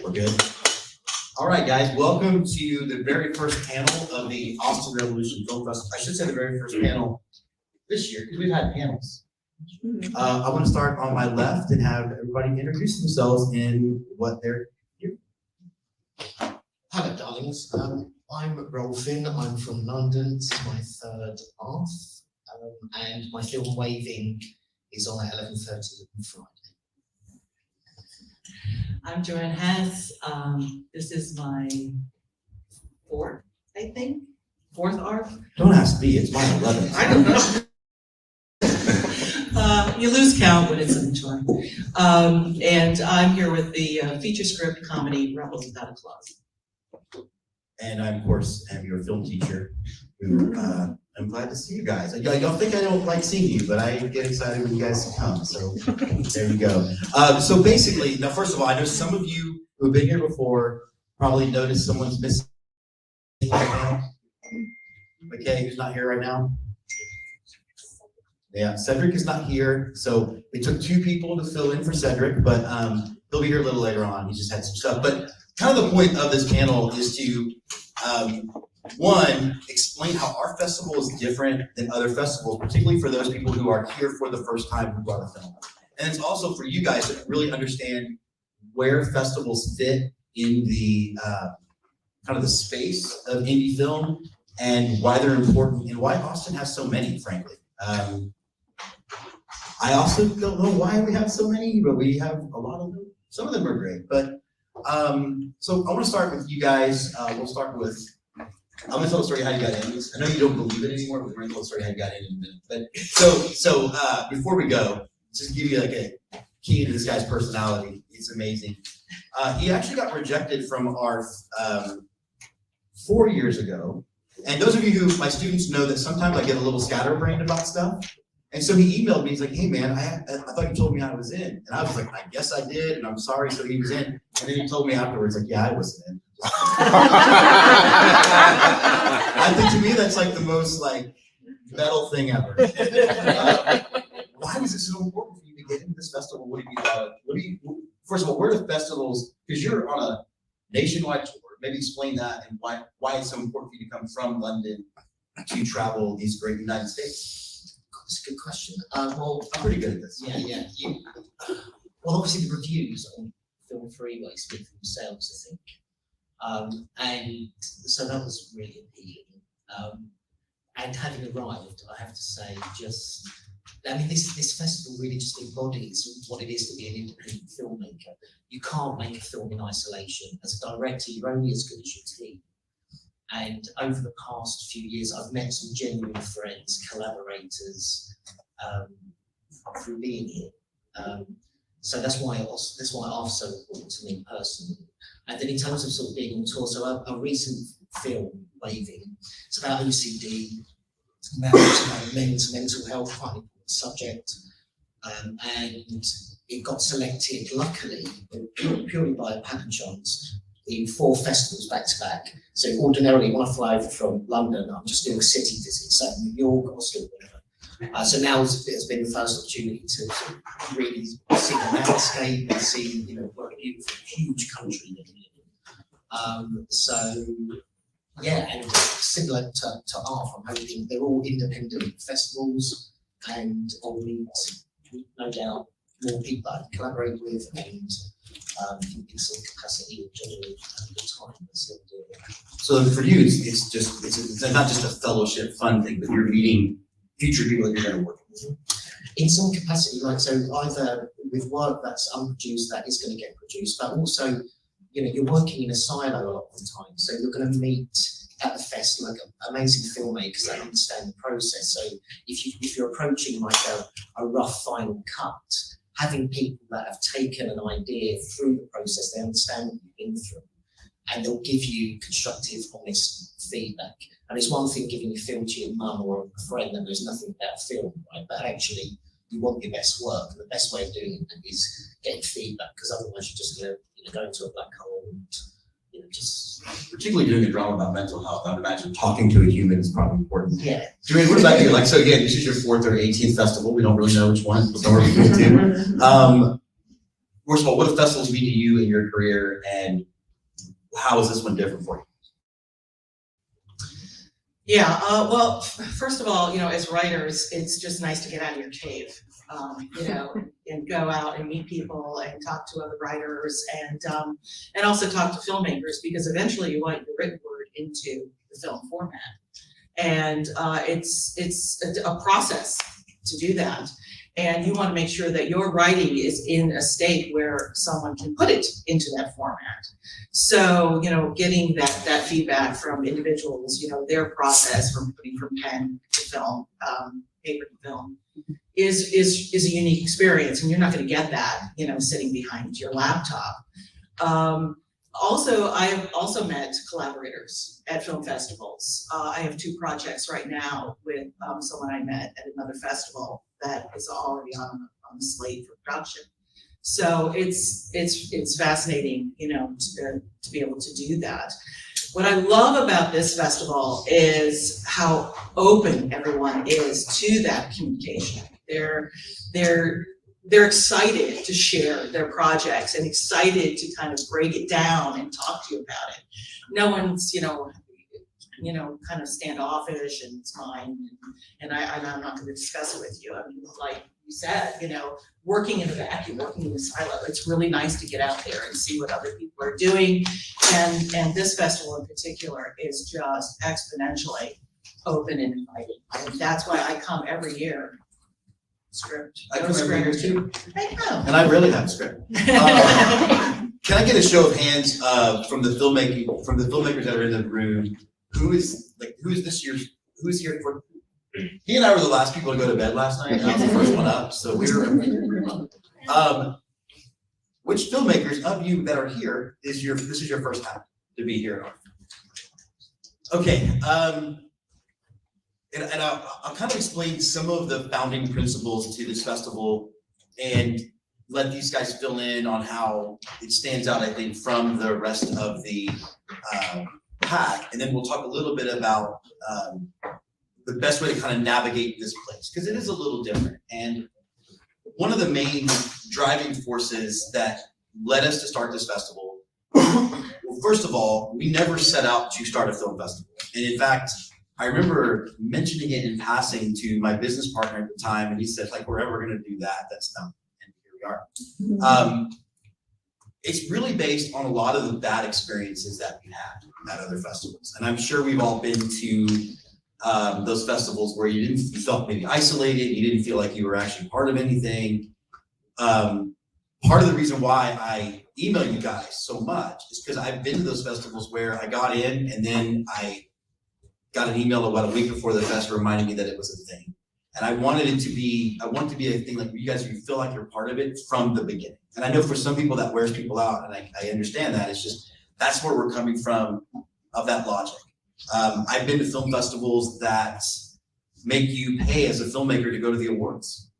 We're good. All right, guys, welcome to the very first panel of the Austin Revolution Film Festival. I should say the very first panel this year, because we've had panels. I want to start on my left and have everybody introduce themselves in what they're doing. Hello, darlings. I'm Rolfin. I'm from London. This is my third half, and my film Waving is on at 11:30 on Friday. I'm Joanne Hess. This is my fourth ARC. Don't ask me, it's my 11th. I don't know. You lose count when it's in tour. And I'm here with the feature script comedy Rebels Without a Clause. And I, of course, am your film teacher, who I'm glad to see you guys. Y'all think I don't like seeing you, but I get excited when you guys come, so there you go. So basically, now first of all, I know some of you who've been here before probably noticed someone's missing right now. Okay, who's not here right now? Yeah, Cedric is not here, so it took 2 people to fill in for Cedric, but he'll be here a little later on. He just had some stuff. But kind of the point of this panel is to, one, explain how our festival is different than other festivals, particularly for those people who are here for the first time who brought a film. And it's also for you guys to really understand where festivals fit in the kind of the space of indie film and why they're important and why Austin has so many, frankly. I also don't know why we have so many, but we have a lot of them. Some of them are great, but so I want to start with you guys. We'll start with, I'm going to tell the story how you got in this. I know you don't believe it anymore, but we're going to tell the story how you got in a minute. But so before we go, just give you like a key to this guy's personality. It's amazing. He actually got rejected from our 4 years ago. And those of you who, my students, know that sometimes I get a little scatterbrained about stuff. And so he emailed me, he's like, hey man, I thought you told me I was in. And I was like, I guess I did, and I'm sorry, so he was in. And then he told me afterwards, like, yeah, I wasn't in. I think to me, that's like the most like metal thing ever. Why was it so important for you to get into this festival? What do you, first of all, where are the festivals, because you're on a nationwide tour, maybe explain that and why it's so important for you to come from London to travel these great United States. That's a good question. I'm pretty good at this. Yeah. Well, obviously the reviews on Film Freeway speak for themselves, I think. And so that was really appealing. And having arrived, I have to say, this festival really just embodies what it is to be an independent filmmaker. You can't make a film in isolation. As a director, you're only as good as your team. And over the past few years, I've met some genuine friends, collaborators, through being here. So that's why art is so important to me personally. And then in terms of sort of being on tour, so a recent film, Waving, it's about OCD, it's about mental health, quite an important subject. And it got selected, luckily, purely by a happen chance, in 4 festivals back to back. So ordinarily, when I fly over from London, I'm just doing city visits, so New York, Oslo, whatever. So now it's been the first opportunity to really see the landscape and see, what a beautiful, huge country that we live in. So yeah, and similar to ARF, I'm hoping they're all independent festivals, and I'll meet, no doubt, more people I can collaborate with, and in some capacity or generally have a good time. So for you, it's not just a fellowship fun thing, but you're meeting future people that you're going to work with. In some capacity, like so, either with work that's unproduced that is going to get produced, but also, you're working in a silo a lot of the time. So you're going to meet at the fest like amazing filmmakers that understand the process. So if you're approaching like a rough final cut, having people that have taken an idea through the process, they understand what you've been through, and they'll give you constructive, honest feedback. And it's one thing giving your film to your mum or a friend that knows nothing about film, right? But actually, you want your best work, and the best way of doing it is getting feedback, because otherwise you're just going to go into a black hole and just. Particularly doing a drama about mental health, I would imagine talking to a human is probably important. Yeah. Julian, what about you? Like, so again, this is your 4th or 18th festival. We don't really know which one. Somewhere between the two. first of all, what do festivals mean to you in your career, and how is this one different for you? Yeah, well, first of all, as writers, it's just nice to get out of your cave, and go out and meet people and talk to other writers and also talk to filmmakers, because eventually you want your written word into the film format. And it's a process to do that. And you want to make sure that your writing is in a state where someone can put it into that format. So, getting that feedback from individuals, their process from putting from pen to film, paper to film, is a unique experience, and you're not going to get that, sitting behind your laptop. Also, I have also met collaborators at film festivals. I have 2 projects right now with someone I met at another festival that is already on the slate for production. So it's fascinating, to be able to do that. What I love about this festival is how open everyone is to that communication. They're excited to share their projects and excited to kind of break it down and talk to you about it. No one's, kind of standoffish and it's mine, and I'm not going to discuss it with you. I mean, like you said, working in a vacuum, working in a silo, it's really nice to get out there and see what other people are doing. And this festival in particular is just exponentially open and inviting. And that's why I come every year. Script. I come every year too, I know. and I really have a script. Can I get a show of hands from the filmmakers that are in the room? Who's here for? He and I were the last people to go to bed last night. I was the first one up, so we were. Which filmmakers of you that are here this is your first time to be here at ARF? Okay, and I'll kind of explain some of the founding principles to this festival and let these guys fill in on how it stands out, I think, from the rest of the pack. And then we'll talk a little bit about the best way to kind of navigate this place, because it is a little different. And one of the main driving forces that led us to start this festival, well, first of all, we never set out to start a film festival. And in fact, I remember mentioning it in passing to my business partner at the time, and he said, like, we're ever going to do that. That's dumb. And here we are. It's really based on a lot of the bad experiences that we had at other festivals. And I'm sure we've all been to those festivals where you felt maybe isolated, you didn't feel like you were actually part of anything. Part of the reason why I email you guys so much is because I've been to those festivals where I got in and then I got an email about a week before the fest reminding me that it was a thing. And I want it to be a thing like you guys, you feel like you're part of it from the beginning. And I know for some people that wears people out, and I understand that. It's just, that's where we're coming from of that logic. I've been to film festivals that make you pay as a filmmaker to go to the awards,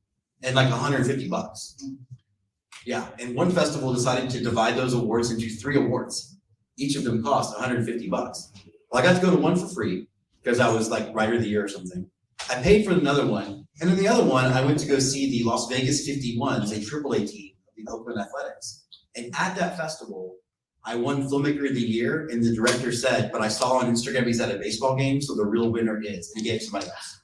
and like $150. Yeah, and one festival decided to divide those awards into 3 awards. Each of them cost $150. Well, I got to go to one for free because I was like Writer of the Year or something. I paid for another one, and then the other one, I went to go see the Las Vegas 51s, a AAA team of the Oakland Athletics. And at that festival, I won Filmmaker of the Year, and the director said, but I saw on Instagram he's at a baseball game, so the real winner is, and he gave somebody else.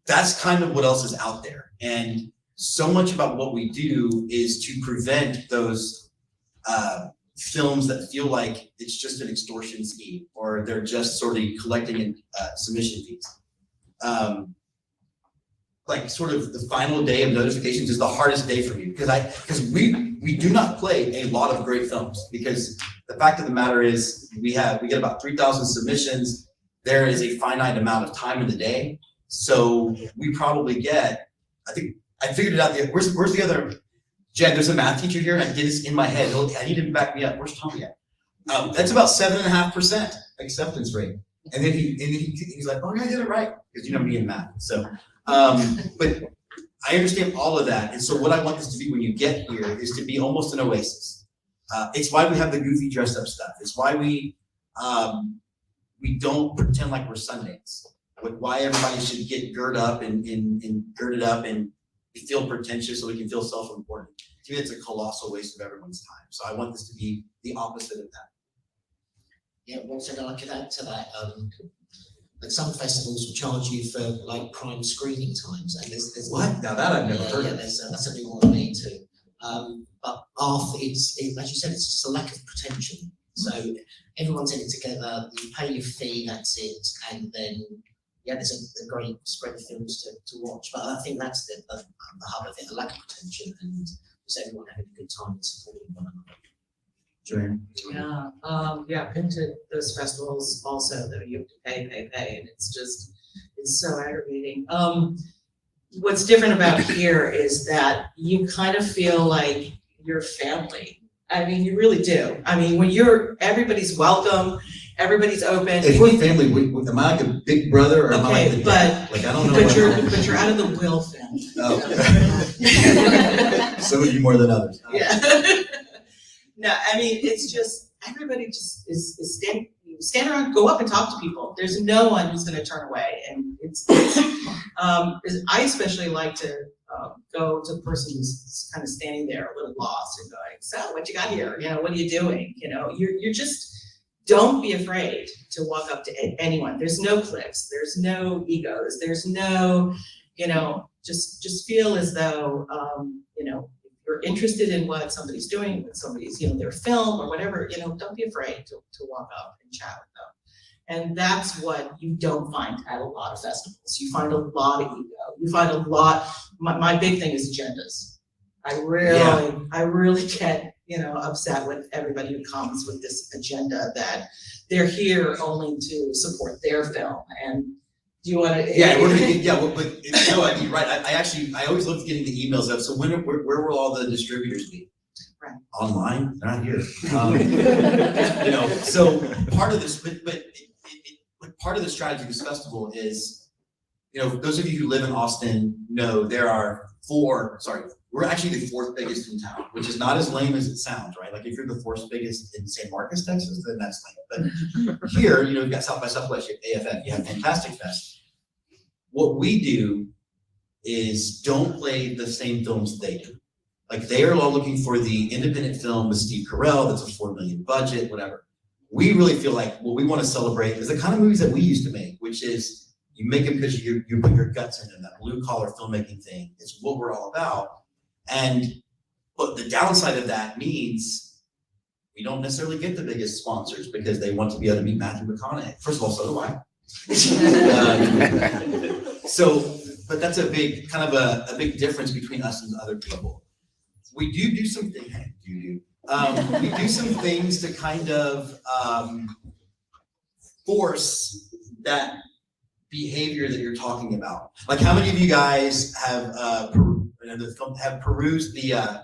That's kind of what else is out there. And so much about what we do is to prevent those films that feel like it's just an extortion scheme, or they're just sort of collecting submission fees. Like sort of the final day of notifications is the hardest day for me because we do not play a lot of great films, because the fact of the matter is we get about 3,000 submissions. There is a finite amount of time in the day, so we probably get, I think I figured it out. Where's the other? Jen, there's a math teacher here, and I did this in my head. I need him to back me up. Where's Tommy at? That's about 7.5% acceptance rate. And then he's like, oh yeah, I did it right. Because me and math. So, but I understand all of that. And so what I want this to be when you get here is to be almost an oasis. It's why we have the goofy dressed up stuff. It's why we don't pretend like we're Sundance. Why everybody should get girded up and feel pretentious so we can feel self-important. to me, it's a colossal waste of everyone's time. So I want this to be the opposite of that. Yeah, one thing I could add to that, like some festivals will charge you for like prime screening times, and there's What? Now that I've never heard yeah, of. that's a new one to me too. But as you said, it's just a lack of pretension. So everyone's in it together, you pay your fee, that's it, and then yeah, there's a great spread of films to watch. But I think that's the hub of it, a lack of pretension, and just everyone having a good time and supporting one another. Joanne? Yeah, I've been to those festivals also that you have to pay, and it's so aggravating. What's different about here is that you kind of feel like you're family. I mean, you really do. I mean, when everybody's welcome, everybody's open. If we're family, am I like a big brother or am I like the dad? Like, I don't know. But you're out of the Will family. Oh. Some of you more than others. Yeah. No, I mean, it's just, everybody just is stand around, go up and talk to people. There's no one who's gonna turn away. And I especially like to go to the person who's kind of standing there a little lost and going, so what you got here? You know, what are you doing? You know, you're just, don't be afraid to walk up to anyone. There's no cliques, there's no egos, there's no, you know, just feel as though, you know, you're interested in what somebody's doing, with somebody's, you know, their film or whatever, you know, don't be afraid to walk up and chat with them. And that's what you don't find at a lot of festivals. You find a lot of ego. You find a lot, my big thing is agendas. I really get, you know, upset with everybody who comes with this agenda that they're here only to support their film. And do you want to? Yeah, we're gonna get, but you know, I mean, right? I always love getting the emails up. So where will all the distributors be? Right. Online, they're not here. You know, so part of this, but part of the strategy of this festival is, you know, those of you who live in Austin know there are we're actually the fourth biggest in town, which is not as lame as it sounds, right? Like if you're the fourth biggest in San Marcos, Texas, then that's lame. But here, you know, you've got South by Southwest, you have AFF, you have Fantastic Fest. What we do is don't play the same films they do. Like they are all looking for the independent film with Steve Carell that's a $4 million budget, whatever. We really feel like what we want to celebrate is the kind of movies that we used to make, which is you make them because you put your guts in that blue collar filmmaking thing. It's what we're all about. But the downside of that means we don't necessarily get the biggest sponsors because they want to be able to meet Matthew McConaughey. First of all, so do I. But that's a big kind of a big difference between us and other people. We do something. We do some things to kind of force that behavior that you're talking about. Like, how many of you guys have perused the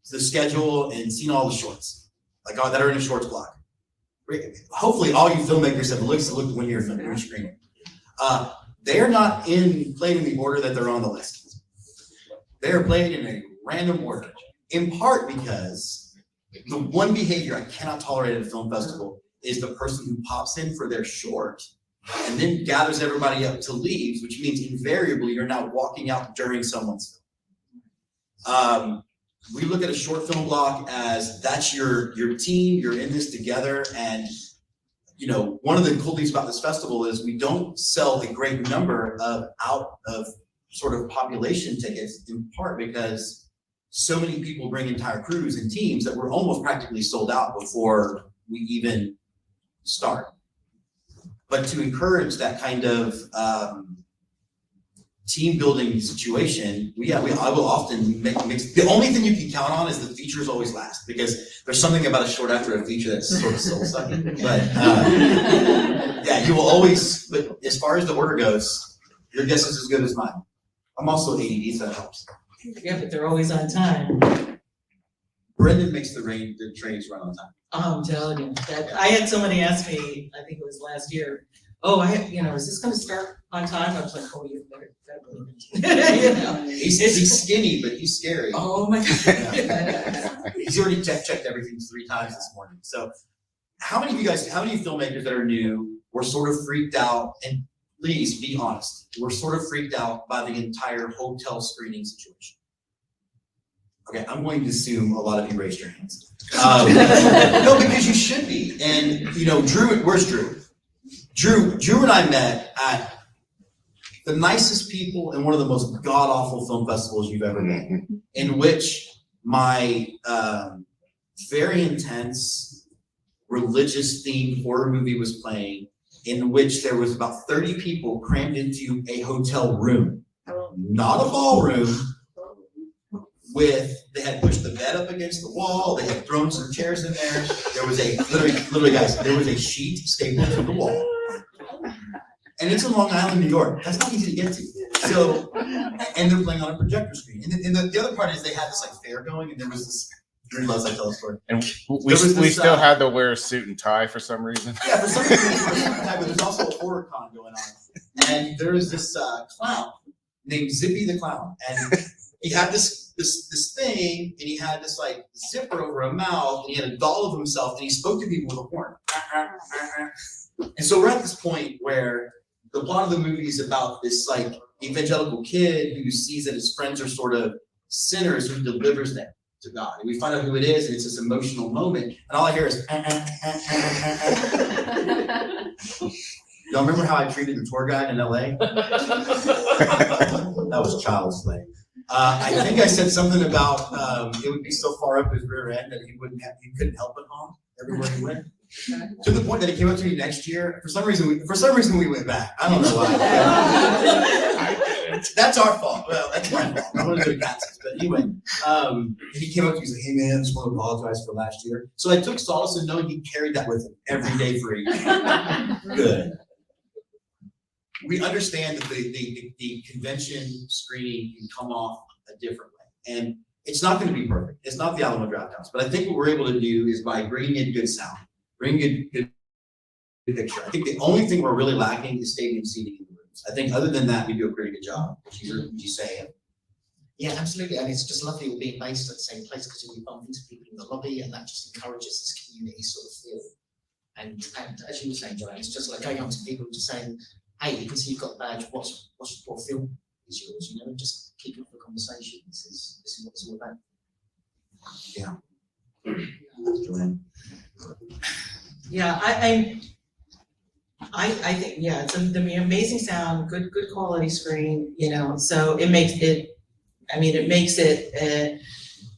schedule and seen all the shorts, like that are in a shorts block? Hopefully, all you filmmakers have looked when you're screening. They are not played in the order that they're on the list. They are played in a random order, in part because the one behavior I cannot tolerate at a film festival is the person who pops in for their short and then gathers everybody up to leave, which means invariably you're now walking out during someone's film. We look at a short film block as that's your team, you're in this together. And, you know, one of the cool things about this festival is we don't sell a great number of out of sort of population tickets, in part because so many people bring entire crews and teams that we're almost practically sold out before we even start. But to encourage that kind of team building situation, I will often mix. The only thing you can count on is the features always last, because there's something about a short after a feature that's sort of soul sucking. But yeah, you will always. But as far as the order goes, your guess is as good as mine. I'm also ADD, so that helps. Yeah, but they're always on time. Brendan makes the trains run on time. I'm telling you, I had somebody ask me, I think it was last year, is this gonna start on time? I was like, oh, you better believe it. You know? He's skinny, but he's scary. Oh my God. Yeah. He's already checked everything 3 times this morning. So how many of you filmmakers that are new were sort of freaked out, and please be honest, were sort of freaked out by the entire hotel screening situation? Okay, I'm going to assume a lot of you raised your hands. No, because you should be. And, you know, Drew, where's Drew? Drew and I met at the nicest people in one of the most god-awful film festivals you've ever been, in which my very intense religious-themed horror movie was playing, in which there was about 30 people crammed into a hotel room, not a ballroom, they had pushed the bed up against the wall, they had thrown some chairs in there, there was literally guys, there was a sheet stapled to the wall. And it's in Long Island, New York. That's not easy to get to. So, and they're playing on a projector screen. And the other part is they had this like fair going, and there was this. Drew loves I tell a story. And we still had to wear a suit and tie for some reason. Yeah, for some reason, but there's also a horror con going on. And there was this clown named Zippy the Clown, and he had this thing, and he had this like zipper over a mouth, and he had a doll of himself, and he spoke to people with a horn. And so we're at this point where the plot of the movie is about this like evangelical kid who sees that his friends are sort of sinners, who delivers them to God. And we find out who it is, and it's this emotional moment, and all I hear is Y'all remember how I treated the tour guide in LA? That was child's play. I think I said something about it would be so far up his rear end that he couldn't help but honk everywhere he went. To the point that he came up to me next year. For some reason we went back. I don't know why. That's our fault. Well, that's my fault. I want to do taxes. But anyway, he came up to me and said, "Hey man, I just want to apologize for last year." So I took solace in knowing he carried that with him every day for a year. Good. We understand that the convention screening can come off a different way. And it's not going to be perfect. It's not the Alamo Drafthouse. But I think what we're able to do is by bringing in good sound, bringing good picture. I think the only thing we're really lacking is stadium seating in the rooms. I think other than that, we do a pretty good job. Would you say? Yeah, absolutely. And it's just lovely all being based at the same place because we bump into people in the lobby and that just encourages this community sort of feel. And as you were saying, Joanne, it's just like going up to people just saying, "Hey, you can see you've got the badge. What film is yours?" You know, and just keeping up the conversation. This is what it's all about. Yeah. Joanne. Yeah, I think, yeah, it's the amazing sound, good quality screen, you know, so it makes it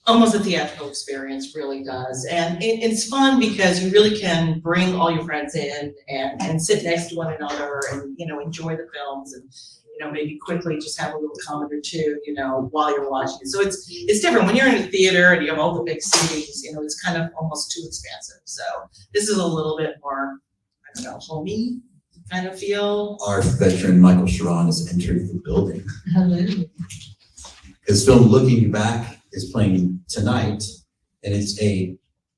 almost a theatrical experience, really does. And it's fun because you really can bring all your friends in and sit next to one another and, you know, enjoy the films and, you know, maybe quickly just have a little comment or two, you know, while you're watching it. So it's different. When you're in a theater and you have all the big seatings, you know, it's kind of almost too expansive. So this is a little bit more, I don't know, homey kind of feel. Our veteran Michael Sharon has entered the building. Hello. His film Looking Back is playing tonight, and it's a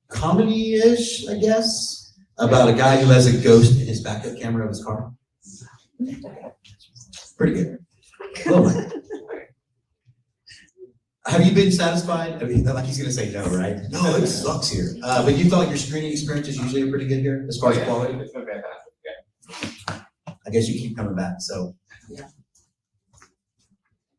comedy-ish, I guess, about a guy who has a ghost in his backup camera of his car. Pretty good. Hello, Mike. Have you been satisfied? I mean, not like he's gonna say no, right? No, it sucks here. But you thought your screening experience is usually pretty good here, as far as quality? It's been fantastic, yeah. I guess you keep coming back, so. Yeah.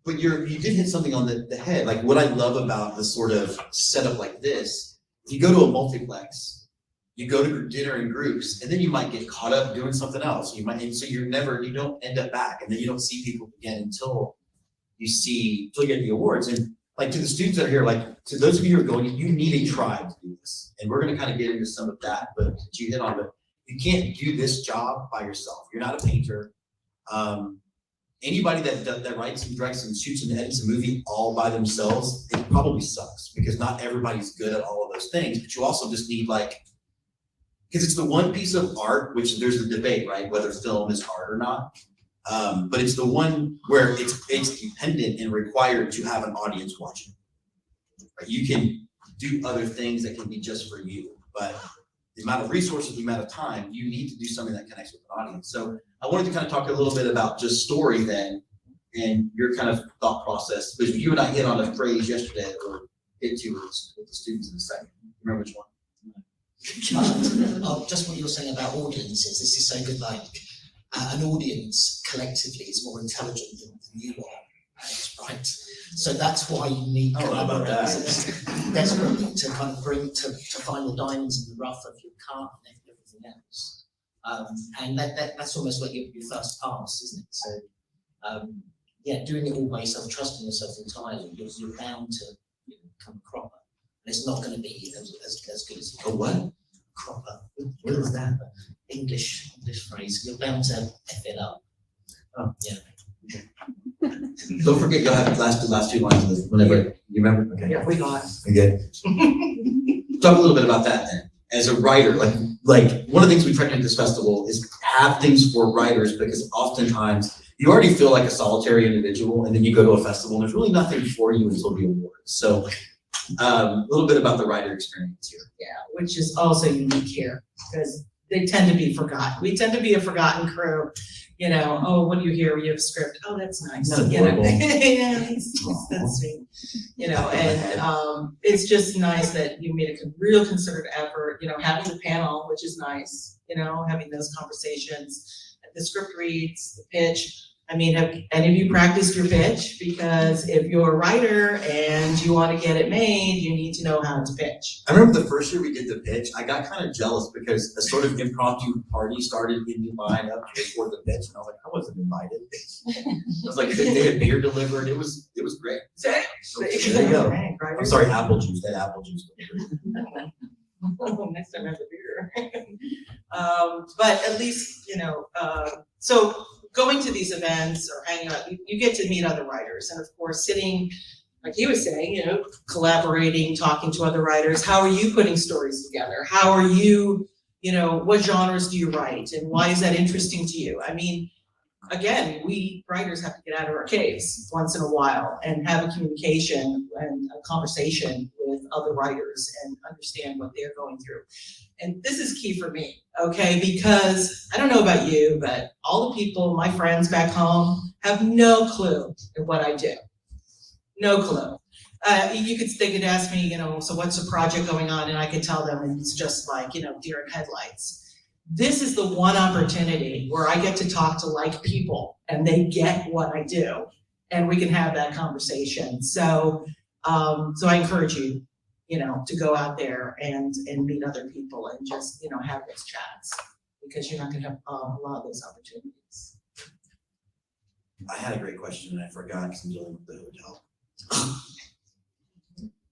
But you did hit something on the head. Like what I love about this sort of setup like this, if you go to a multiplex, you go to dinner in groups, and then you might get caught up doing something else. And so you don't end up back, and then you don't see people again until you get the awards. And like to the students that are here, like to those of you who are going, you need a tribe to do this. And we're gonna kind of get into some of that, but you hit on it. You can't do this job by yourself. You're not a painter. Anybody that writes and directs and shoots and edits a movie all by themselves, it probably sucks because not everybody's good at all of those things. But you also just need because it's the one piece of art, which there's a debate, right, whether film is art or not. But it's the one where it's dependent and required to have an audience watching. Right? You can do other things that can be just for you, but the amount of resources, the amount of time, you need to do something that connects with an audience. So I wanted to kind of talk a little bit about just story then and your kind of thought process, because you and I hit on a phrase yesterday that we'll get to with the students in a second. Remember which one? Just what you're saying about audiences, this is so good, like an audience collectively is more intelligent than you are. right? So that's why you need Oh, how about that? collaborators desperately to kind of bring to find the diamonds in the rough of your car and everything else. And that's almost like your first pass, isn't it? So yeah, doing it all by yourself, trusting yourself entirely, you're bound to become a cropper. And it's not going to be as good as A what? cropper. What is that? English phrase. You're bound to F it up. Oh. Yeah. Don't forget, you'll have the last two lines of this whenever you remember. Okay. Yeah, we got. Okay. Talk a little bit about that then. As a writer, like one of the things we try to do at this festival is have things for writers, because oftentimes you already feel like a solitary individual, and then you go to a festival and there's really nothing for you until the awards. So a little bit about the writer experience here. Yeah, which is also unique here, because they tend to be forgotten. We tend to be a forgotten crew. You know, oh, what do you hear? You have a script. Oh, that's nice. That's You know? adorable. Yeah, that's sweet. You know, and it's just nice that you made a real concerted effort. You know, having the panel, which is nice. You know, having those conversations, the script reads, the pitch. I mean, have any of you practiced your pitch? Because if you're a writer and you want to get it made, you need to know how to pitch. I remember the first year we did the pitch, I got kind of jealous because a sort of impromptu party started in Dubai up before the pitch, and I was like, I wasn't invited. I was like, they had beer delivered. It was great. There you go. I'm sorry, apple juice. They had apple juice. Next time I have a beer. But at least, you know, so going to these events or hanging out, you get to meet other writers. And of course, sitting, like he was saying, you know, collaborating, talking to other writers. How are you putting stories together? How are you, you know, what genres do you write? And why is that interesting to you? I mean, again, we writers have to get out of our caves once in a while and have a communication and a conversation with other writers and understand what they're going through. And this is key for me, okay? Because I don't know about you, but all the people, my friends back home, have no clue at what I do. No clue. They could ask me, you know, so what's the project going on? And I could tell them, and it's just like, you know, deer in headlights. This is the one opportunity where I get to talk to like people and they get what I do and we can have that conversation. So I encourage you, you know, to go out there and meet other people and just, you know, have those chats, because you're not gonna have a lot of those opportunities. I had a great question and I forgot because I'm dealing with the hotel.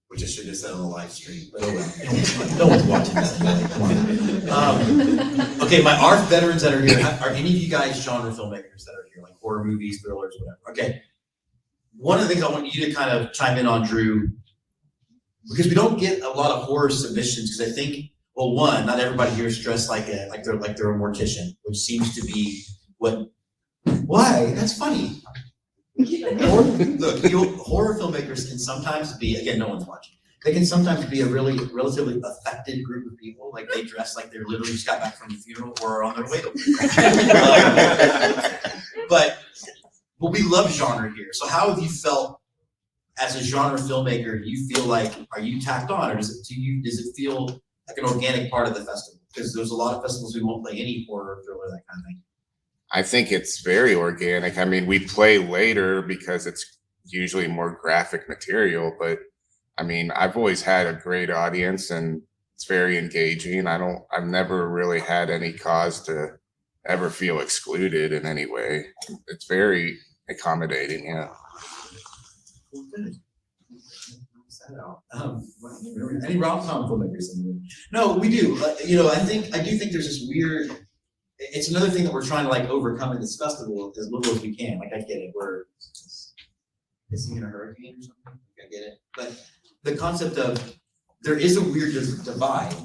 Which I should have said on the live stream, but oh well, no one's watching that. Come on. Okay, my ARF veterans that are here, are any of you guys genre filmmakers that are here, like horror movies, thrillers, whatever? Okay. One of the things I want you to kind of chime in on, Drew, because we don't get a lot of horror submissions, because I think, well, one, not everybody here is dressed like they're a mortician, which seems to be why? That's funny. Look, horror filmmakers can sometimes be, again, no one's watching. They can sometimes be a relatively affected group of people. Like they dress like they're literally just got back from a funeral or are on their way to but we love genre here. So how have you felt as a genre filmmaker? Do you feel like, are you tacked on, or does it feel like an organic part of the festival? Because there's a lot of festivals we won't play any horror, thriller, that kind of thing. I think it's very organic. I mean, we play later because it's usually more graphic material, but I mean, I've always had a great audience and it's very engaging. I've never really had any cause to ever feel excluded in any way. It's very accommodating, yeah. Well, good. Any rom-com filmmakers in the room? No, we do. You know, I do think there's this weird. It's another thing that we're trying to like overcome in this festival as little as we can. Like I get it, is he in a hurricane or something? I get it. But the concept of there is a weird divide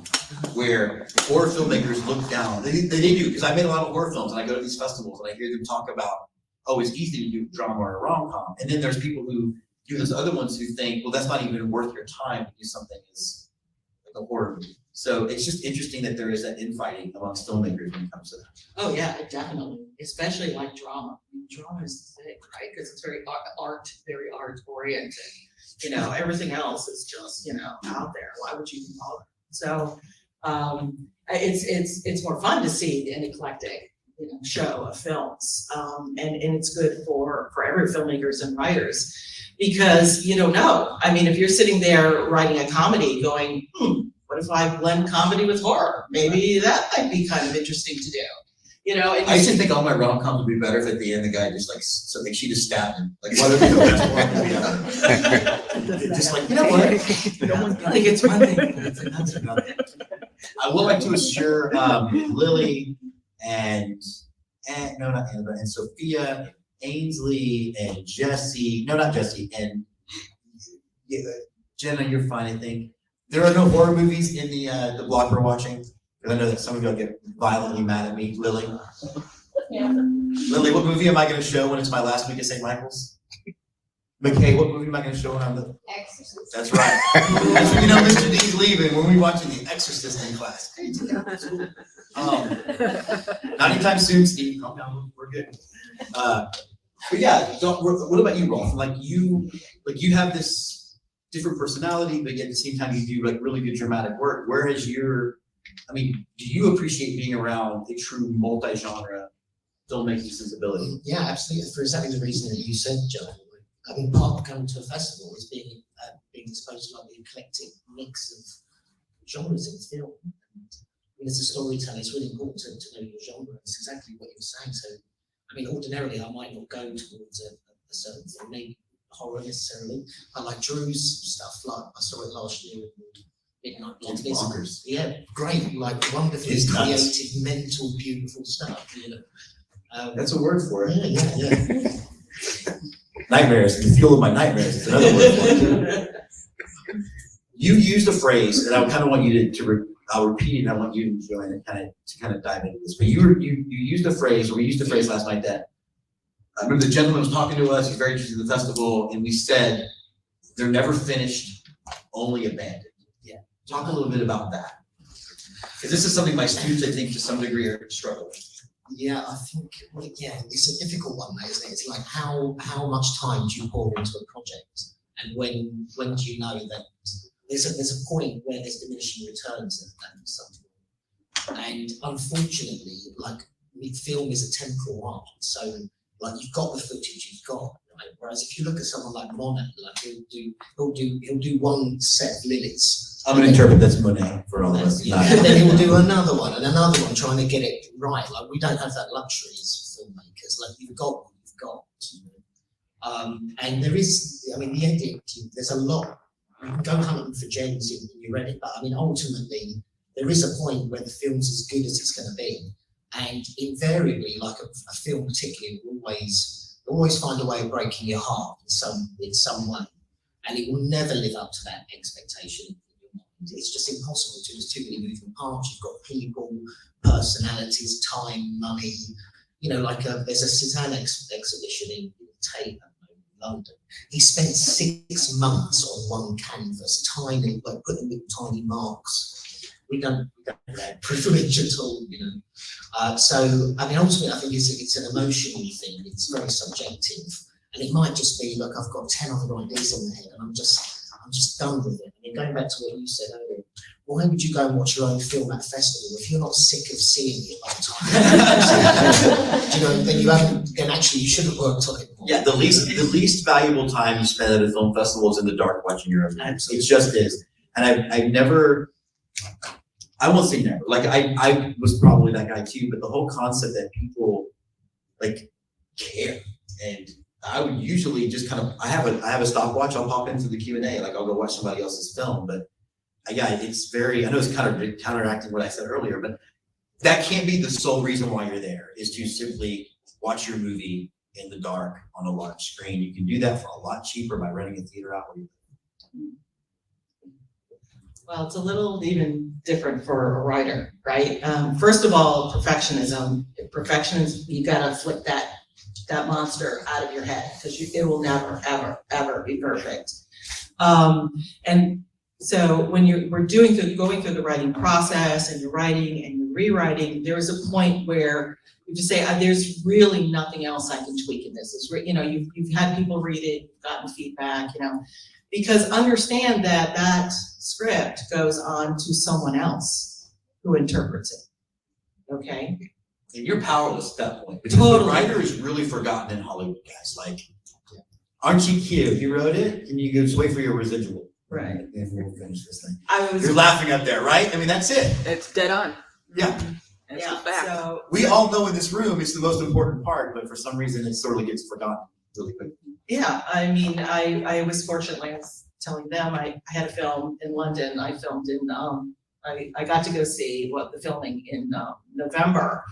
where horror filmmakers look down. They do, because I made a lot of horror films and I go to these festivals and I hear them talk about, oh, it's easy to do drama or a rom-com. And then there's people who do those other ones who think, well, that's not even worth your time to do something as like a horror movie. So it's just interesting that there is that infighting amongst filmmakers when it comes to that. Oh yeah, definitely, especially like drama. I mean, drama is thick, right? Because it's very art oriented. You know, everything else is just, you know, out there. Why would you even bother? So it's more fun to see an eclectic show of films. And it's good for every filmmakers and writers, because you don't know. I mean, if you're sitting there writing a comedy going, what if I blend comedy with horror? Maybe that might be kind of interesting to do. And I used to think all my rom-coms would be better if at the end the guy just she just stabbed him. Like, what if the best horror movie ever? Just like, you know what? I think it's one thing. That's another. I would like to assure Lily and not Annabelle, and Sophia, Ainsley, and Jesse. No, not Jesse. And Jenna, you're fine. I think there are no horror movies in the blog we're watching. Because I know that some of y'all get violently mad at me. Lily, Lily, what movie am I going to show when it's my last week at St. Michael's? McKay, what movie am I going to show when I'm the Exorcist. That's right. That's when Mr. D's leaving when we're watching The Exorcist in class. Not anytime soon, Steve. Calm down. We're good. But yeah, what about you, Rolf? Like you have this different personality, but yet at the same time you do like really good dramatic work. Whereas do you appreciate being around a true multi-genre filmmaking sensibility? Yeah, absolutely. For exactly the reason that you said, Joe. I mean, part of coming to a festival is being exposed to like the eclectic mix of genres in film. And as a storyteller, it's really important to know your genre. It's exactly what you're saying. So, I mean, ordinarily, I might not go towards a certain thing, maybe horror necessarily. I like Drew's stuff. Like I saw it last year. Midnight It's Blonde. bonkers. Yeah, great, like wonderfully It's nuts. creative, mental, beautiful stuff. That's a word for it. Yeah. Nightmares, the fuel of my nightmares is another word for it. You used a phrase, and I kind of want you I'll repeat it, and I want you to join and kind of dive into this. But you used a phrase, or we used a phrase last night that I remember the gentleman was talking to us, he's very interested in the festival, and we said, they're never finished, only abandoned. Yeah. Talk a little bit about that. Because this is something my students, I think, to some degree are struggling with. Yeah, I think, it's a difficult one, mate, isn't it? It's like how much time do you pour into a project? And when do you know that there's a point where there's diminishing returns at something? And unfortunately, like film is a temporal art. So like you've got the footage you've got, right? Whereas if you look at someone like Monet, like he'll do one set of lilies. I'm going to interpret that's Monet for all of us. And then he'll do another one and another one, trying to get it right. Like we don't have that luxury as filmmakers. Like you've got what you've got. And there is, I mean, the edit. There's a lot. You can go hunting for gems in your edit, but I mean, ultimately, there is a point where the film's as good as it's going to be, and invariably, like a film, particularly, will always find a way of breaking your heart in some way, and it will never live up to that expectation. It's just impossible to. There's too many moving parts. You've got people, personalities, time, money. Like there's a Cézanne exhibition in Tate in London. He spent 6 months on one canvas, tiny, like putting with tiny marks. We don't have that privilege at all, So I mean, ultimately, I think it's an emotional thing. It's very subjective, and it might just be, look, I've got 10 other ideas in my head, and I'm just done with it. I mean, going back to what you said earlier, why would you go and watch your own film at a festival if you're not sick of seeing it all the time? Then you haven't. Then actually, you should have worked on it more. Yeah, the least valuable time you spend at a film festival is in the dark watching your own movie. Absolutely. It just is. And I've never, I won't say never, like I was probably that guy too, but the whole concept that people like care, and I would usually just I have a stopwatch, I'll pop into the Q&A, like I'll go watch somebody else's film, but yeah, it's very, I know it's kind of counteracting what I said earlier, but that can't be the sole reason why you're there, is to simply watch your movie in the dark on a large screen. You can do that for a lot cheaper by renting a theater out where you live. Well, it's a little even different for a writer, right? First of all, perfectionism, you gotta flip that monster out of your head, because it will never, ever, ever be perfect. And so when we're going through the writing process, and you're writing and you're rewriting, there's a point where you just say, there's really nothing else I can tweak in this. You've had people read it, you've gotten feedback, because understand that script goes on to someone else who interprets it. Okay? and you're powerless at that point. Because the Totally. writer is really forgotten in Hollywood, guys. Like, aren't you cute? You wrote it, and you go just wait for your residual. Right. And we'll finish this thing. I was. You're laughing up there, right? I mean, that's it. It's dead on. Yeah. It's Yeah, a fact. so, We all know in this room it's the most important part, but for some reason it sort of gets forgotten really quick. yeah, I mean, I was fortunate, like I was telling them, I had a film in London, I filmed in, I got to go see the filming in, November.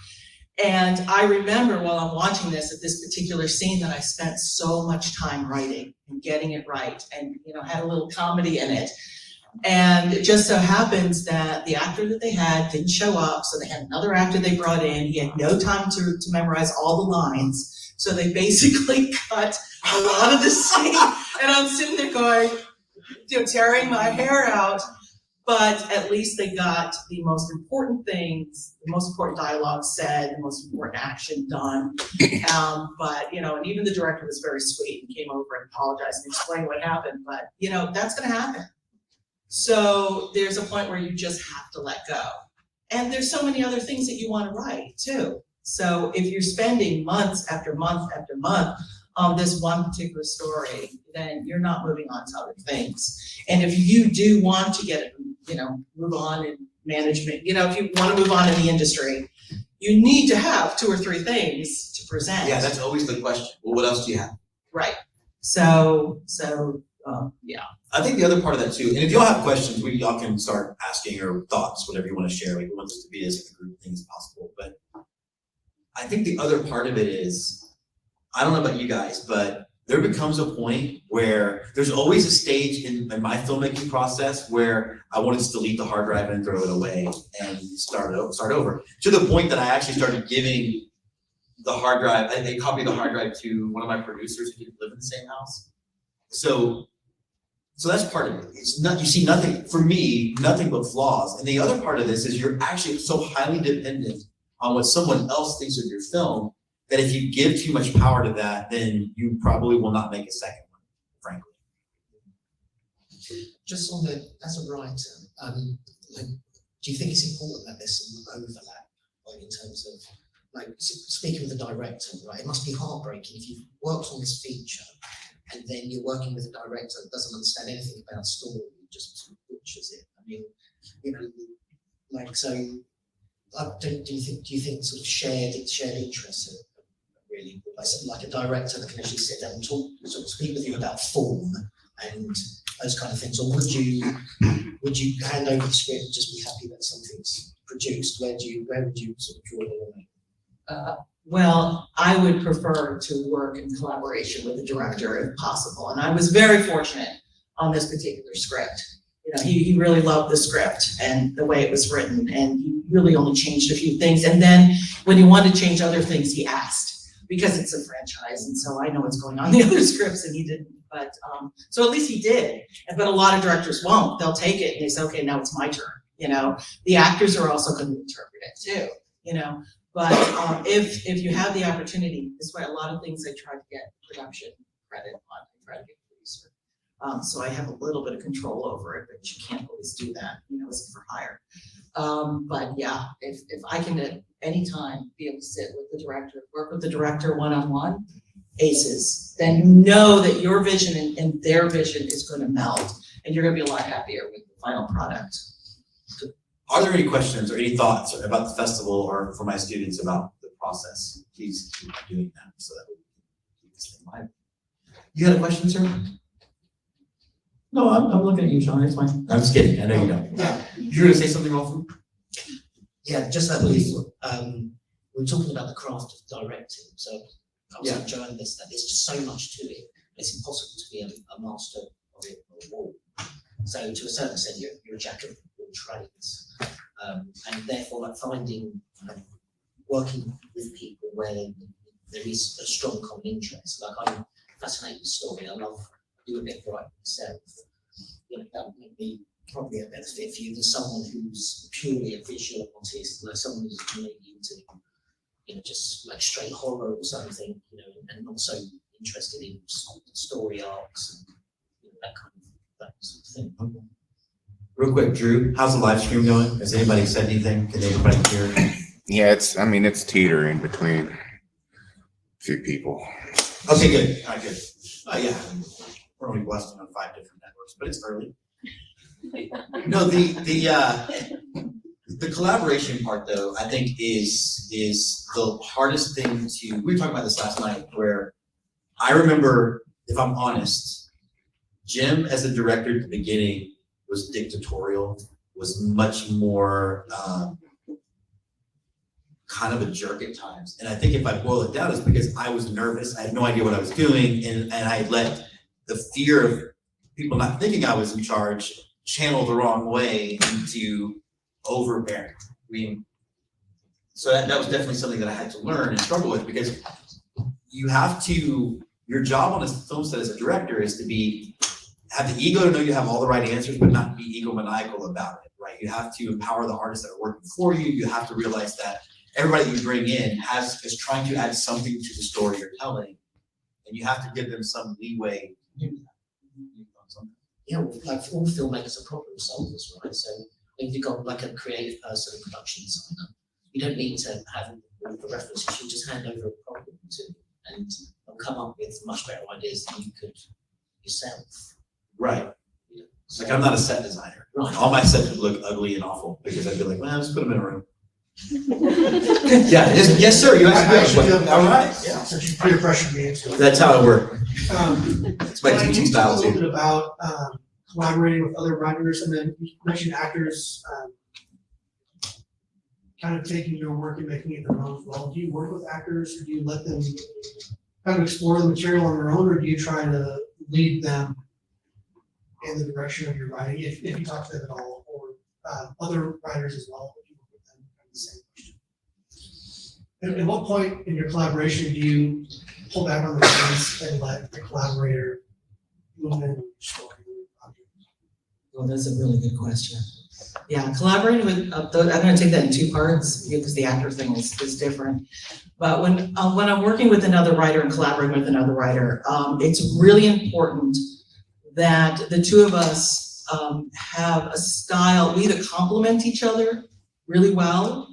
And I remember while I'm watching this, at this particular scene, that I spent so much time writing and getting it right, and, had a little comedy in it. And it just so happens that the actor that they had didn't show up, so they had another actor they brought in. He had no time to memorize all the lines, so they basically cut a lot of the scene. And I'm sitting there going, tearing my hair out. But at least they got the most important things, the most important dialogue said, the most important action done. But, and even the director was very sweet and came over and apologized and explained what happened. But, that's going to happen. So there's a point where you just have to let go. And there's so many other things that you want to write too. So if you're spending months after month after month on this one particular story, then you're not moving on to other things. And if you do want to get it, move on in management, if you want to move on in the industry, you need to have 2 or 3 things to present. Yeah, that's always the question. Well, what else do you have? Right. So, yeah. I think the other part of that too, and if y'all have questions, y'all can start asking or thoughts, whatever you want to share. We want this to be as a group thing as possible. But I think the other part of it is, I don't know about you guys, but there becomes a point where there's always a stage in my filmmaking process where I want to just delete the hard drive and throw it away and start over. To the point that I actually started giving the hard drive, they copied the hard drive to one of my producers who didn't live in the same house. So that's part of it. It's not, you see nothing, for me, nothing but flaws. And the other part of this is you're actually so highly dependent on what someone else thinks of your film that if you give too much power to that, then you probably will not make a second one, frankly. Just on as a writer, do you think it's important that there's some overlap, in terms of, speaking with a director, right? It must be heartbreaking if you've worked on this feature and then you're working with a director that doesn't understand anything about story, just sort of butchers it. I mean, do you think sort of shared interests are really like a director that can actually sit down and talk, sort of speak with you about form and those kind of things, or would you hand over the script and just be happy that something's produced? Where would you sort of draw the line? Well, I would prefer to work in collaboration with the director if possible. And I was very fortunate on this particular script. He really loved the script and the way it was written, and he really only changed a few things. And then when he wanted to change other things, he asked, because it's a franchise. And so I know what's going on in the other scripts, and he didn't. But so at least he did. But a lot of directors won't. They'll take it and they say, okay, now it's my turn. The actors are also going to interpret it too, But if you have the opportunity, this is why a lot of things I try to get production credit on, I try to get producer. So I have a little bit of control over it, but you can't always do that, as for hire. But yeah, if I can at any time be able to sit with the director, work with the director one-on-one, aces, then you know that your vision and their vision is going to meld, and you're going to be a lot happier with the final product. Are there any questions or any thoughts about the festival or for my students about the process? Please keep doing that so that we can keep this thing live. You got a question, sir? No, I'm looking at you, Sean. It's fine. I'm just kidding. I know you don't. Yeah. You're gonna say something, Rolf? Yeah, just that we're talking about the craft of directing. So I was enjoying this, that there's just so much to it. It's impossible to be a master of it or all. So to a certain extent, you're a jack of all trades. And therefore finding, working with people where there is a strong common interest. Like I'm fascinated with story. I love doing a bit of writing myself. That would be probably a better fit for you than someone who's purely a visual artist, like someone who's maybe into, just like straight horror or something, and not so interested in story arcs and that sort of thing. Real quick, Drew, how's the live stream going? Has anybody said anything? Can anybody hear? Yeah, it's teetering between a few people. Okay, good, all right, good. Yeah, we're only blessed on 5 different networks, but it's early. No, the collaboration part though, I think is the hardest thing to, we were talking about this last night, where I remember, if I'm honest, Jim as a director at the beginning was dictatorial, was much more, kind of a jerk at times. And I think if I boil it down, it's because I was nervous. I had no idea what I was doing. And I let the fear of people not thinking I was in charge channel the wrong way into overbearing. I mean, so that was definitely something that I had to learn and struggle with, because you have to, your job on a film set as a director is to have the ego to know you have all the right answers, but not be egomaniacal about it, right? You have to empower the artists that are working for you. You have to realize that everybody you bring in is trying to add something to the story you're telling, and you have to give them some leeway to do that. Yeah, well, like all filmmakers are problem solvers, right? So if you've got like a creative person, a production designer, you don't need to have all the references. You just hand over a problem to them, and they'll come up with much better ideas than you could yourself. Right. You know? Like, I'm not a set designer. Right. All my sets would look ugly and awful because I'd be like, well, just put them in a room. Yeah, yes, sir, you asked me a question. All right, yeah. Since you peer pressured me into it. That's how it works. It's my teaching style A little too. bit about collaborating with other writers, and then you mentioned actors kind of taking your work and making it their own as well. Do you work with actors, or do you let them kind of explore the material on their own, or do you try to lead them in the direction of your writing, if you talk to them at all, or other writers as well? If you work with them, kind of the same question. And at what point in your collaboration do you pull back on the reins and let the collaborator move in the story? Well, that's a really good question. Yeah, collaborating with, I'm gonna take that in 2 parts, because the actor thing is different. But when I'm working with another writer and collaborating with another writer, it's really important that the 2 of us have a style, we either complement each other really well,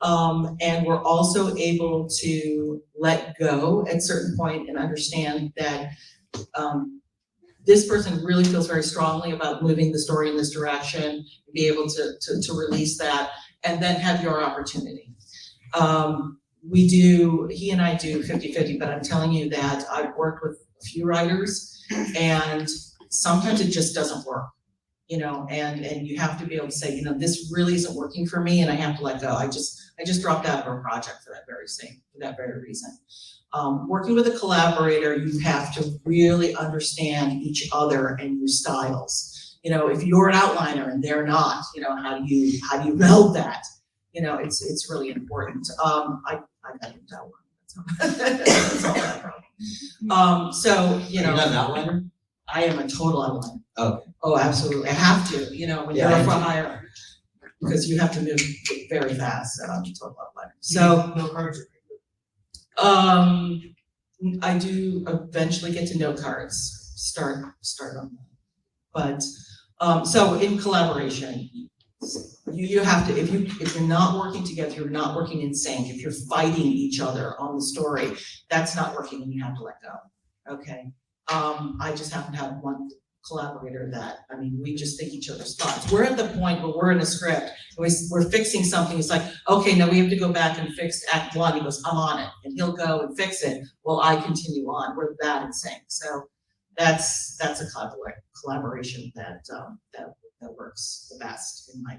and we're also able to let go at a certain point and understand that this person really feels very strongly about moving the story in this direction, be able to release that, and then have your opportunity. He and I do 50-50, but I'm telling you that I've worked with a few writers, and sometimes it just doesn't work, you know, and you have to be able to say, you know, this really isn't working for me, and I have to let go. I just dropped out of a project for that very reason. Working with a collaborator, you have to really understand each other and your styles. You know, if you're an outliner and they're not, you know, how do you meld that? You know, it's really important. I got into outline. That's all that problem. So, you know. You're not an outliner? I am a total outliner. Okay. Oh, absolutely. I have to, you know, when you're Yeah, up for hire, because you have to move very fast, so I'm a total outliner. So, No cards. I do eventually get to note cards, start on that. But, so in collaboration, you have to, if you're not working together, you're not working in sync, if you're fighting each other on the story, that's not working and you have to let go, okay? I just happen to have one collaborator that, I mean, we just think each other's thoughts. We're at the point where we're in a script, we're fixing something, it's like, okay, now we have to go back and fix Act 1, he goes, I'm on it, and he'll go and fix it, while I continue on, we're that in sync. So that's a collaboration that works the best, in my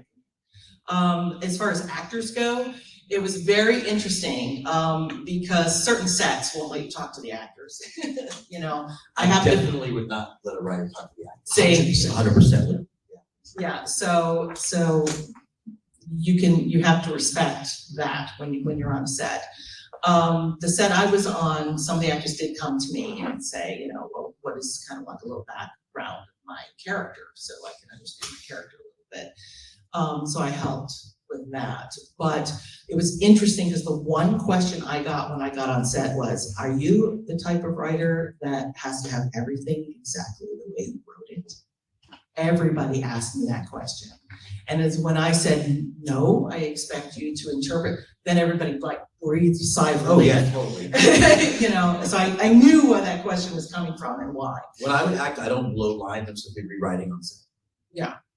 opinion. As far as actors go, it was very interesting, because certain sets won't let you talk to the actors. You know, I have to definitely would not let a writer talk to the actor. say, 100% would. yeah, so you have to respect that when you're on set. The set I was on, some of the actors did come to me and say, you know, well, what is kind of like a little background of my character, so I can understand my character a little bit. So I helped with that, but it was interesting because the one question I got when I got on set was, are you the type of writer that has to have everything exactly the way you wrote it? Everybody asked me that question. And as when I said, no, I expect you to interpret, then everybody like breathed a sigh of relief. Totally. You know, so I knew where that question was coming from and why. When I would act, I don't blow lines, I'm simply rewriting on set.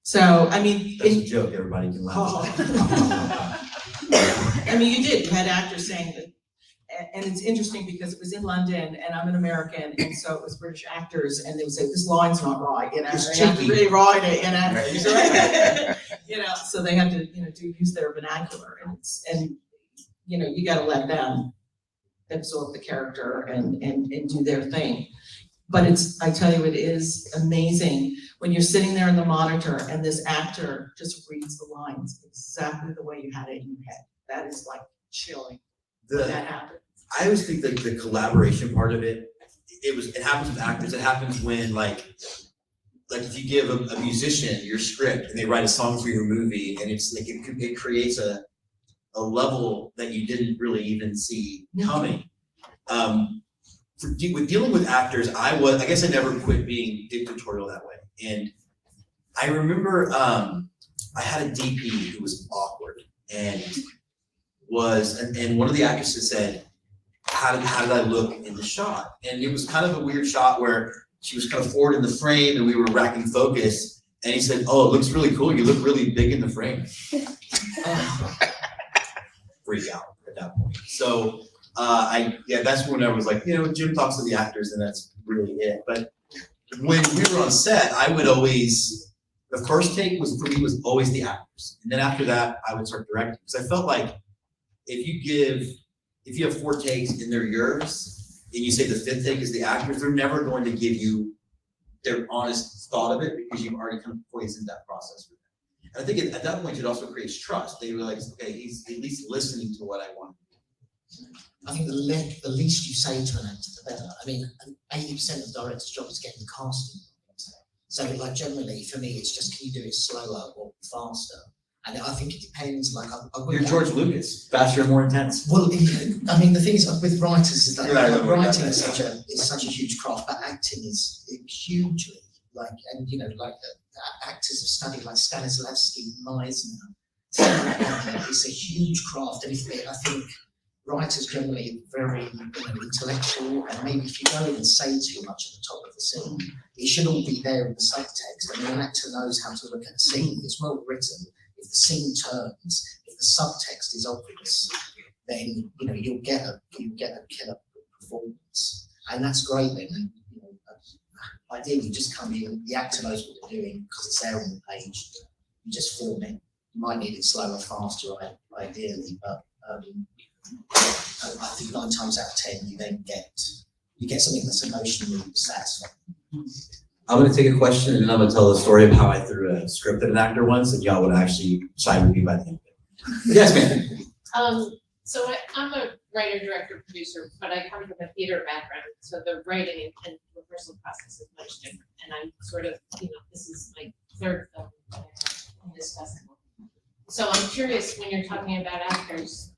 So, I mean, That's a joke, everybody can laugh. I mean, you did, you had actors saying that, and it's interesting because it was in London and I'm an American, and so it was British actors, and they would say, this line's not right, you know, It's they have to cheeky. rewrite it, you know. Right. You know, so they had to, you know, use their vernacular, and, you know, you gotta let them absorb the character and do their thing. But I tell you, it is amazing when you're sitting there in the monitor and this actor just reads the lines exactly the way you had it in your head. That is like chilling when that happens. I always think that the collaboration part of it, it happens with actors, it happens when like if you give a musician your script and they write a song for your movie, and it's like it creates a level that you didn't really even see coming. With dealing with actors, I guess I never quit being dictatorial that way. And I remember I had a DP who was awkward and one of the actresses said, how did I look in the shot? And it was kind of a weird shot where she was kind of forward in the frame and we were racking focus. And he said, oh, it looks really cool. You look really big in the frame. Freak out at that point. So that's when I was like, you know, Jim talks to the actors and that's really it. But when we were on set, I would always, the first take for me was always the actors. And then after that, I would start directing. Because I felt like if you have 4 takes and they're yours, and you say the 5th take is the actors, they're never going to give you their honest thought of it because you've already kind of poisoned that process for them. And I think at that point, it also creates trust. They realize, okay, he's at least listening to what I want. I think the least you say to an actor, the better. I mean, 80% of the director's job is getting the casting. So like generally, for me, it's just, can you do it slower or faster? And I think it depends, like You're George Lucas, faster and more intense. Well, I mean, the thing is with writers is that Yeah, writing is such a huge craft, but acting is hugely like, and you know, like the actors have studied like Stanislavski, Meisner. It's a huge craft, and I think writers generally are very intellectual, and maybe if you go in and say too much at the top of the scene, it should all be there in the subtext. I mean, an actor knows how to look at a scene. It's well written. If the scene turns, if the subtext is obvious, then you know you'll get a killer performance, and that's great. Then, and, you know, ideally, you just come in. The actor knows what they're doing because it's there on the page. You just film it. You might need it slower, faster, ideally, but I think 9 times out of 10, you then get something that's emotionally satisfying. I'm gonna take a question and then I'm gonna tell the story of how I threw a script at an actor once and y'all would actually side with me by the end of it. Yes, ma'am. So I'm a writer, director, producer, but I come from a theater background, so the writing and rehearsal process is much different. And I'm sort of, you know, this is my 3rd film that I have in this festival. So I'm curious, when you're talking about actors,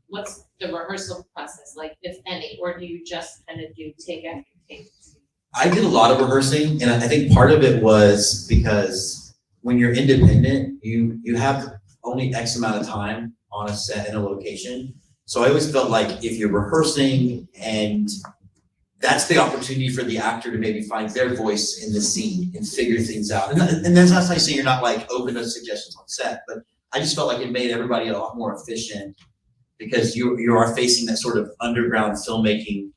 what's the rehearsal process like, if any, or do you just kind of do take after take? I did a lot of rehearsing, and I think part of it was because when you're independent, you have only X amount of time on a set in a location. So I always felt like if you're rehearsing, and that's the opportunity for the actor to maybe find their voice in the scene and figure things out. And that's not to say you're not like open to suggestions on set, but I just felt like it made everybody a lot more efficient because you are facing that sort of underground filmmaking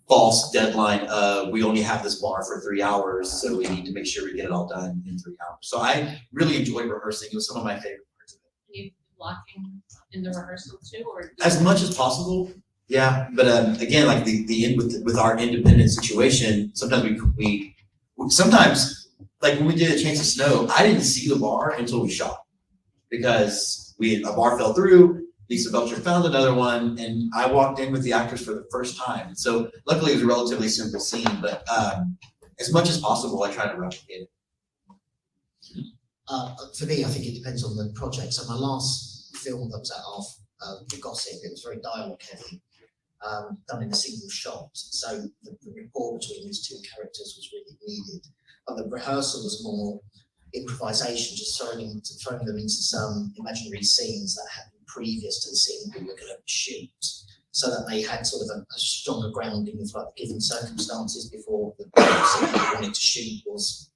false deadline of we only have this bar for 3 hours, so we need to make sure we get it all done in 3 hours. So I really enjoyed rehearsing. It was some of my favorite parts of it. You blocking in the rehearsal too, or? As much as possible, yeah. But again, like with our independent situation, sometimes we sometimes like when we did A Chance of Snow, I didn't see the bar until we shot because a bar fell through. Lisa Belcher found another one, and I walked in with the actors for the first time. So luckily it was a relatively simple scene, but as much as possible, I try to replicate it. For me, I think it depends on the project. So my last film that was out of The Gossip, it was very dialogue heavy, done in a single shot. So the rapport between these 2 characters was really needed. But the rehearsal was more improvisation, just throwing them into some imaginary scenes that happened previous to the scene we were going to shoot, so that they had sort of a stronger grounding of like given circumstances before the scene we wanted to shoot was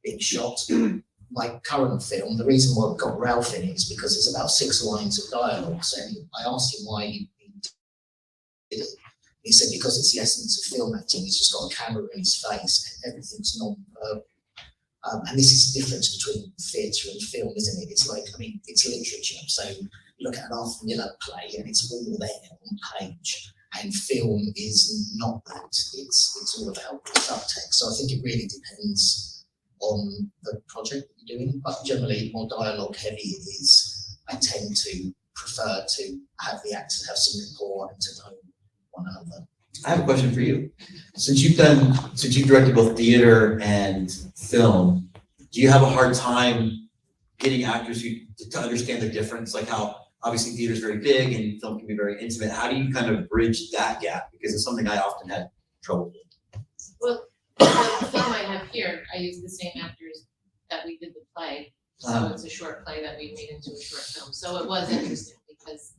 being shot. My current film, the reason why we've got Ralph in it is because it's about 6 lines of dialogue. So I asked him why he did it. He said because it's the essence of film acting. He's just got a camera in his face and everything's non-verbal. And this is the difference between theatre and film, isn't it? It's like, I mean, it's literature. So you look at an Arthur Miller play and it's all there on page. And film is not that. It's all about subtext. So I think it really depends on the project that you're doing, but generally more dialogue heavy it is. I tend to prefer to have the actors have some rapport and to know one another. I have a question for you. Since you've directed both theater and film, do you have a hard time getting actors to understand the difference? Like how obviously theater is very big and film can be very intimate. How do you kind of bridge that gap? Because it's something I often had trouble with. Well, the film I have here, I use the same actors that we did the play. So it's a short play that we made into a short film. So it was interesting because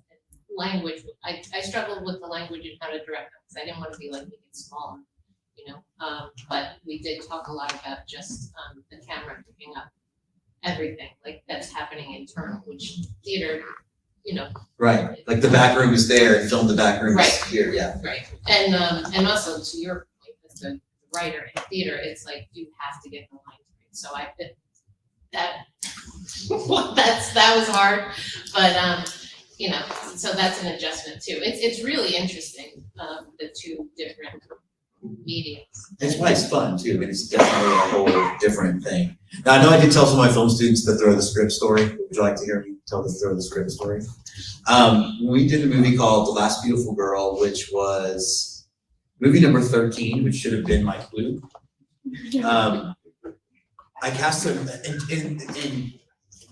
language, I struggled with the language and how to direct them because I didn't want to be like make it smaller, you know. But we did talk a lot about just the camera picking up everything like that's happening internal, which theater, you know. Right, like the back room is there and film the back room is Right. here, yeah. Right, and also to your point, as the writer in theater, it's like you have to get the lines right. So that was hard, but you know, so that's an adjustment too. It's really interesting, the two different mediums. That's why it's fun too. I mean, it's definitely a whole different thing. Now, I know I did tell some of my film students the Throw the Script story. Would you like to hear me tell the Throw the Script story? We did a movie called The Last Beautiful Girl, which was movie number 13, which should have been my clue. I cast him, and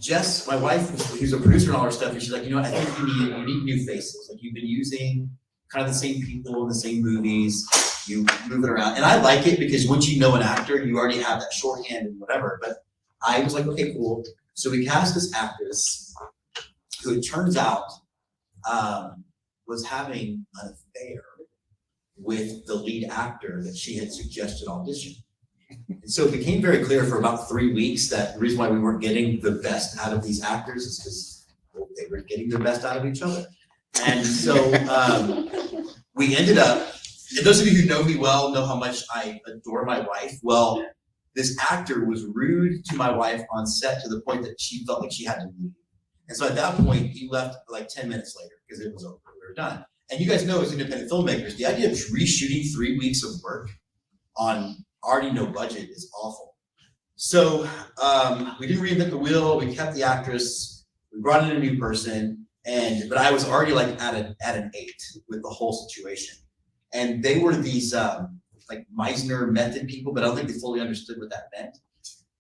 Jess, my wife, who's a producer and all her stuff, and she's like, you know, I think you need new faces. Like you've been using kind of the same people in the same movies. You move it around, and I like it because once you know an actor, you already have that shorthand and whatever. But I was like, okay, cool. So we cast this actress, who it turns out was having an affair with the lead actor that she had suggested audition. And so it became very clear for about 3 weeks that the reason why we weren't getting the best out of these actors is because they were getting the best out of each other. And so we ended up, and those of you who know me well know how much I adore my wife. Well, this actor was rude to my wife on set to the point that she felt like she had to leave. And so at that point, he left like 10 minutes later because it was over, we were done. And you guys know as independent filmmakers, the idea of reshooting 3 weeks of work on already no budget is awful. So we didn't reinvent the wheel, we kept the actress, we brought in a new person, but I was already like at an 8 with the whole situation. And they were these like Meisner method people, but I don't think they fully understood what that meant.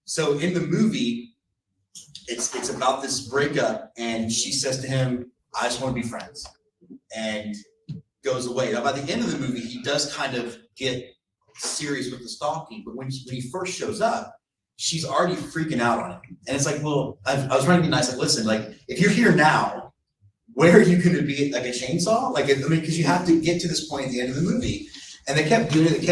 So in the movie, it's about this breakup, and she says to him, I just want to be friends, and goes away. Now by the end of the movie, he does kind of get serious with the stalking, but when he first shows up, she's already freaking out on him. And it's like, well, I was trying to be nice, like, listen, like, if you're here now, where are you gonna be, like a chainsaw? Like, I mean, because you have to get to this point at the end of the movie. And they kept doing it,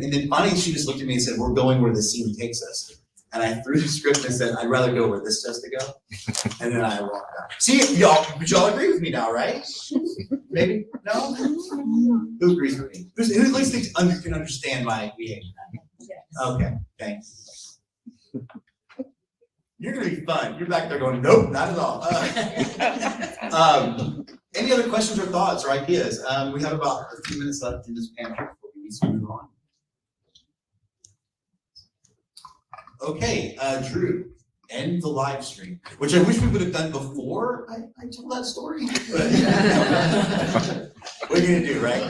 and then finally she just looked at me and said, we're going where the scene takes us. And I threw the script and said, I'd rather go where this says to go. And then I walked out. See, y'all agree with me now, right? Maybe? No? Who agrees with me? Who at least can understand my behavior? Yes. Okay, thanks. You're gonna be fun. You're back there going, nope, not at all. Any other questions or thoughts or ideas? We have about a few minutes left in this panel before we need to move on. Okay, Drew, end the live stream, which I wish we would have done before I told that story. But what are you gonna do, right?